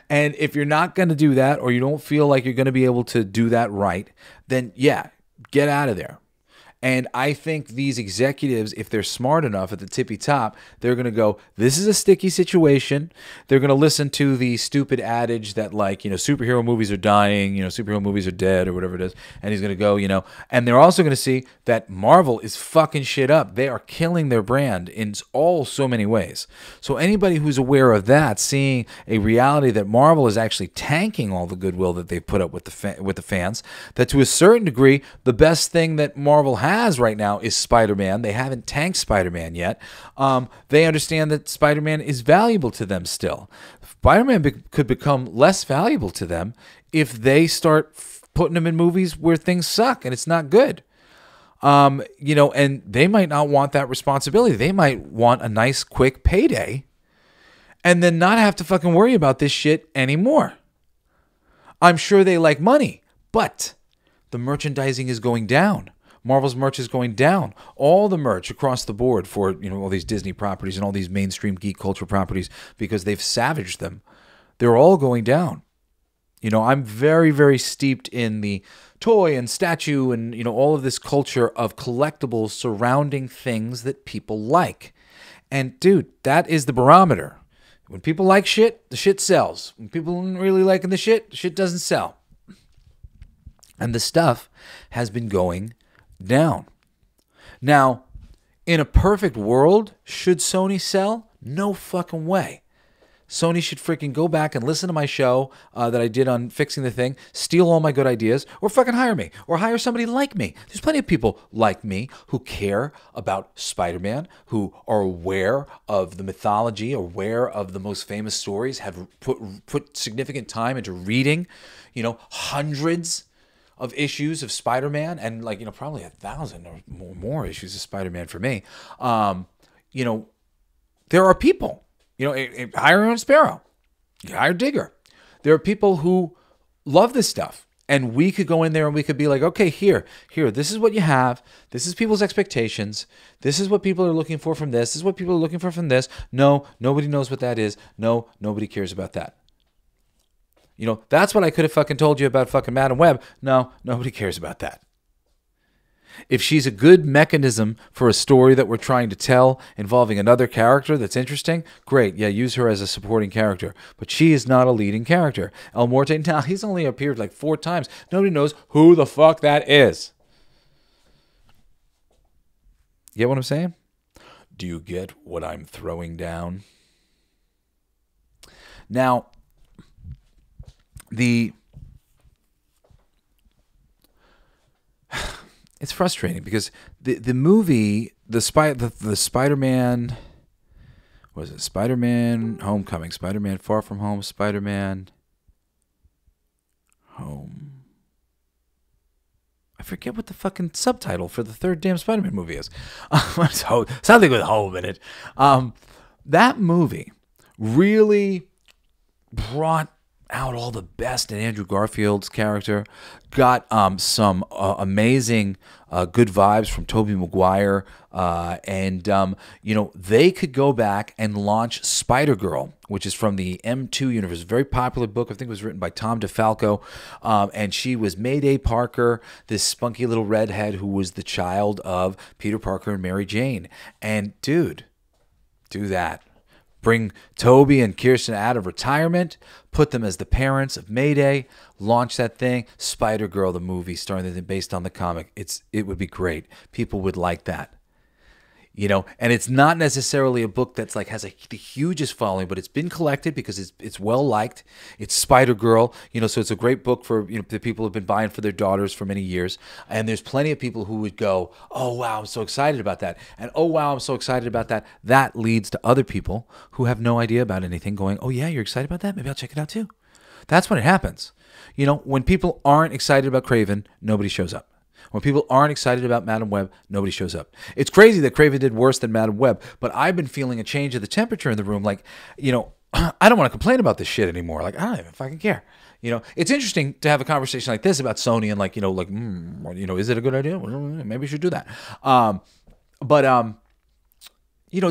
And if you're not going to do that, or you don't feel like you're going to be able to do that right, then yeah, get out of there. And I think these executives, if they're smart enough at the tippy top, they're going to go, this is a sticky situation. They're going to listen to the stupid adage that, like, you know, superhero movies are dying, you know, superhero movies are dead, or whatever it is. And he's going to go, you know, and they're also going to see that Marvel is fucking shit up. They are killing their brand in so many ways. So anybody who's aware of that, seeing a reality that Marvel is actually tanking all the goodwill that they've put up with the fans, that to a certain degree, the best thing that Marvel has right now is Spider-Man. They haven't tanked Spider-Man yet. They understand that Spider-Man is valuable to them still. Spider-Man could become less valuable to them if they start putting him in movies where things suck and it's not good. You know, and they might not want that responsibility. They might want a nice, quick payday and then not have to fucking worry about this shit anymore. I'm sure they like money, but the merchandising is going down. Marvel's merch is going down. All the merch across the board for, you know, all these Disney properties and all these mainstream geek culture properties, because they've savaged them, they're all going down. You know, I'm very, very steeped in the toy and statue and, you know, all of this culture of collectibles surrounding things that people like. And dude, that is the barometer. When people like shit, the shit sells. When people aren't really liking the shit doesn't sell. And the stuff has been going down. Now, in a perfect world, should Sony sell? No fucking way. Sony should freaking go back and listen to my show that I did on fixing the thing, steal all my good ideas, or fucking hire me, or hire somebody like me. There's plenty of people like me who care about Spider-Man, who are aware of the mythology, aware of the most famous stories, have put significant time into reading, you know, hundreds of issues of Spider-Man, and, like, you know, probably 1,000 or more issues of Spider-Man for me. You know, there are people, you know, hire Aaron Sparrow, hire Digger. There are people who love this stuff, and we could go in there and we could be like, okay, here, this is what you have. This is people's expectations. This is what people are looking for from this. This is what people are looking for from this. No, nobody knows what that is. No, nobody cares about that. You know, that's what I could have fucking told you about fucking Madam Web. No, nobody cares about that. If she's a good mechanism for a story that we're trying to tell involving another character that's interesting, great. Yeah, use her as a supporting character. But she is not a leading character. El Morte, now, he's only appeared like 4 times. Nobody knows who the fuck that is. You get what I'm saying? Do you get what I'm throwing down? Now, it's frustrating because the movie, the Spider-Man, what is it? Spider-Man Homecoming, Spider-Man Far From Home, Spider-Man Home. I forget what the fucking subtitle for the third damn Spider-Man movie is. Something with home in it. That movie really brought out all the best in Andrew Garfield's character, got some amazing good vibes from Tobey Maguire, and they could go back and launch Spider-Girl, which is from the M2 universe, a very popular book. I think it was written by Tom DeFalco, and she was Mayday Parker, this spunky little redhead who was the child of Peter Parker and Mary Jane. And dude, do that. Bring Toby and Kirsten out of retirement, put them as the parents of Mayday, launch that thing. Spider-Girl, the movie, based on the comic. It would be great. People would like that. And it's not necessarily a book that's like has the hugest following, but it's been collected because it's well liked. It's Spider-Girl, so it's a great book for the people who've been buying for their daughters for many years. And there's plenty of people who would go, "Oh wow, I'm so excited about that," and "Oh wow, I'm so excited about that." That leads to other people who have no idea about anything going, "Oh yeah, you're excited about that? Maybe I'll check it out too." That's when it happens. When people aren't excited about KRAVEN, nobody shows up. When people aren't excited about Madam Web, nobody shows up. It's crazy that KRAVEN did worse than Madam Web, but I've been feeling a change of the temperature in the room. Like, I don't want to complain about this shit anymore. Like, I don't even fucking care. It's interesting to have a conversation like this about Sony and is it a good idea? Maybe we should do that.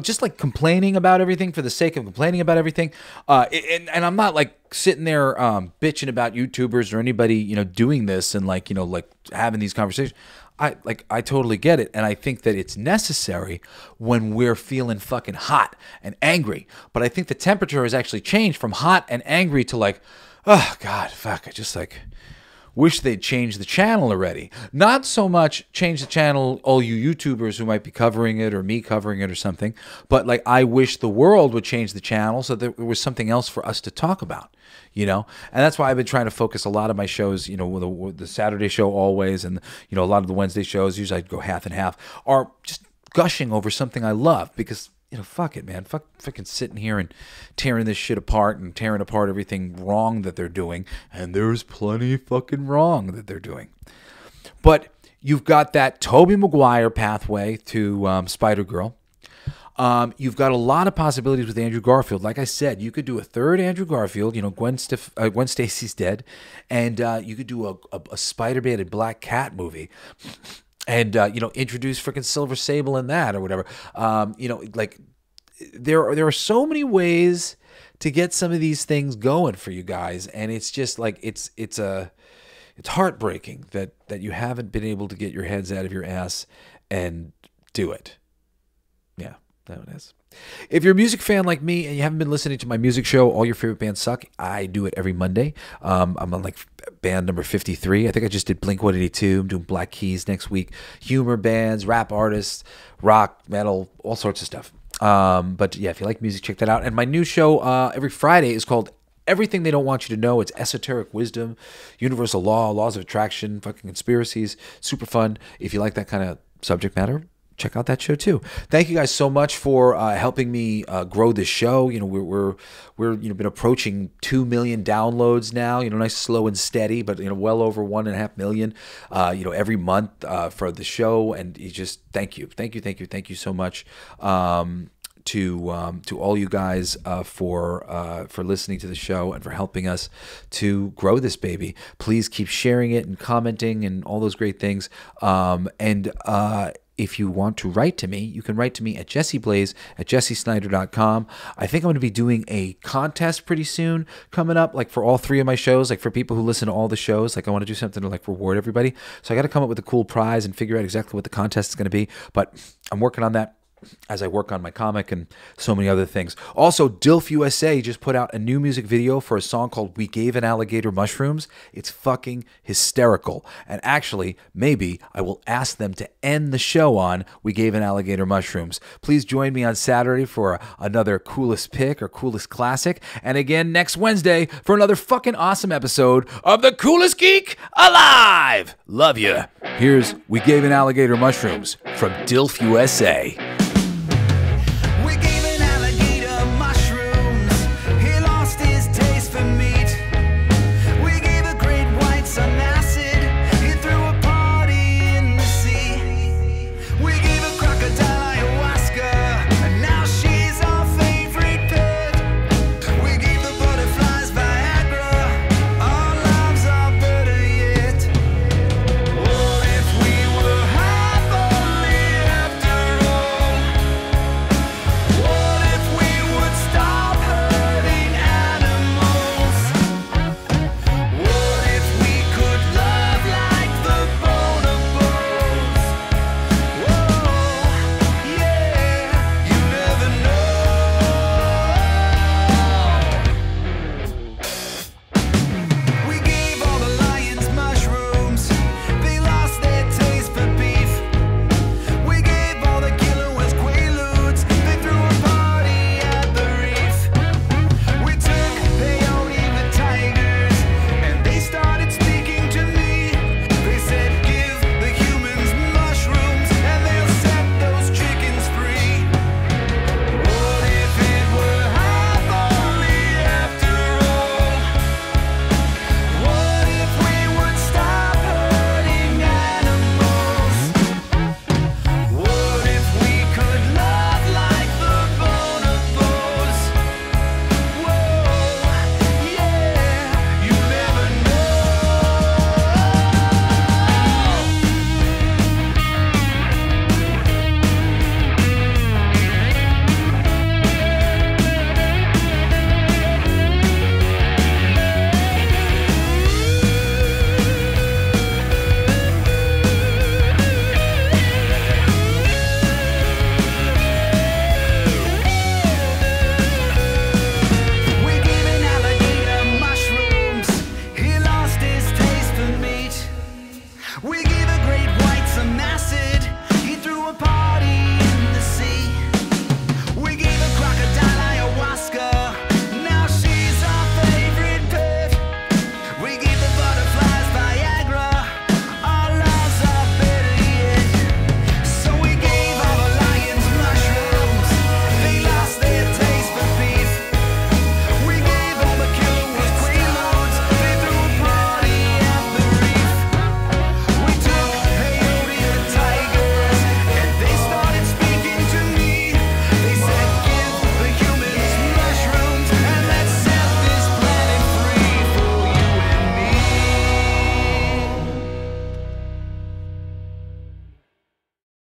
Just like complaining about everything for the sake of complaining about everything. And I'm not like sitting there bitching about YouTubers or anybody, doing this and like having these conversations. I totally get it. And I think that it's necessary when we're feeling fucking hot and angry. But I think the temperature has actually changed from hot and angry to like, oh God, fuck. I just wish they'd change the channel already. Not so much change the channel, all you YouTubers who might be covering it or me covering it or something, but like I wish the world would change the channel so that there was something else for us to talk about, And that's why I've been trying to focus a lot of my shows, with the Saturday show always, and, a lot of the Wednesday shows, usually I'd go half and half, are just gushing over something I love because fuck it, man. Fuck fucking sitting here and tearing this shit apart and tearing apart everything wrong that they're doing. And there's plenty fucking wrong that they're doing. But you've got that Tobey Maguire pathway to Spider-Girl. You've got a lot of possibilities with Andrew Garfield. Like I said, you could do a third Andrew Garfield. Gwen Stacy's dead. And you could do a Spider-Man and Black Cat movie. And, introduce freaking Silver Sable in that or whatever. There are so many ways to get some of these things going for you guys. And it's just like, it's heartbreaking that you haven't been able to get your heads out of your ass and do it. Yeah, that it is. If you're a music fan like me and you haven't been listening to my music show, All Your Favorite Bands Suck, I do it every Monday. I'm on like band number 53. I think I just did Blink-182. I'm doing Black Keys next week. Humor bands, rap artists, rock, metal, all sorts of stuff. But yeah, if you like music, check that out. And my new show every Friday is called Everything They Don't Want You to Know. It's esoteric wisdom, universal law, laws of attraction, fucking conspiracies. Super fun. If you like that kind of subject matter, check out that show too. Thank you guys so much for helping me grow this show. We're been approaching 2 million downloads now. Nice, slow and steady, but well over 1.5 million. Every month for the show, and you just thank you so much. To all you guys for listening to the show and for helping us to grow this baby. Please keep sharing it and commenting and all those great things. If you want to write to me, you can write to me at jesseblaze@jessesnyder.com. I think I'm going to be doing a contest pretty soon coming up, like for all 3 of my shows, like for people who listen to all the shows. Like I want to do something to like reward everybody. So I got to come up with a cool prize and figure out exactly what the contest is going to be. But I'm working on that as I work on my comic and so many other things. Also, DILF USA just put out a new music video for a song called We Gave an Alligator Mushrooms. It's fucking hysterical. And actually, maybe I will ask them to end the show on We Gave an Alligator Mushrooms. Please join me on Saturday for another coolest pick or coolest classic. And again next Wednesday for another fucking awesome episode of The Coolest Geek Alive. Love you. Here's We Gave an Alligator Mushrooms from DILF USA.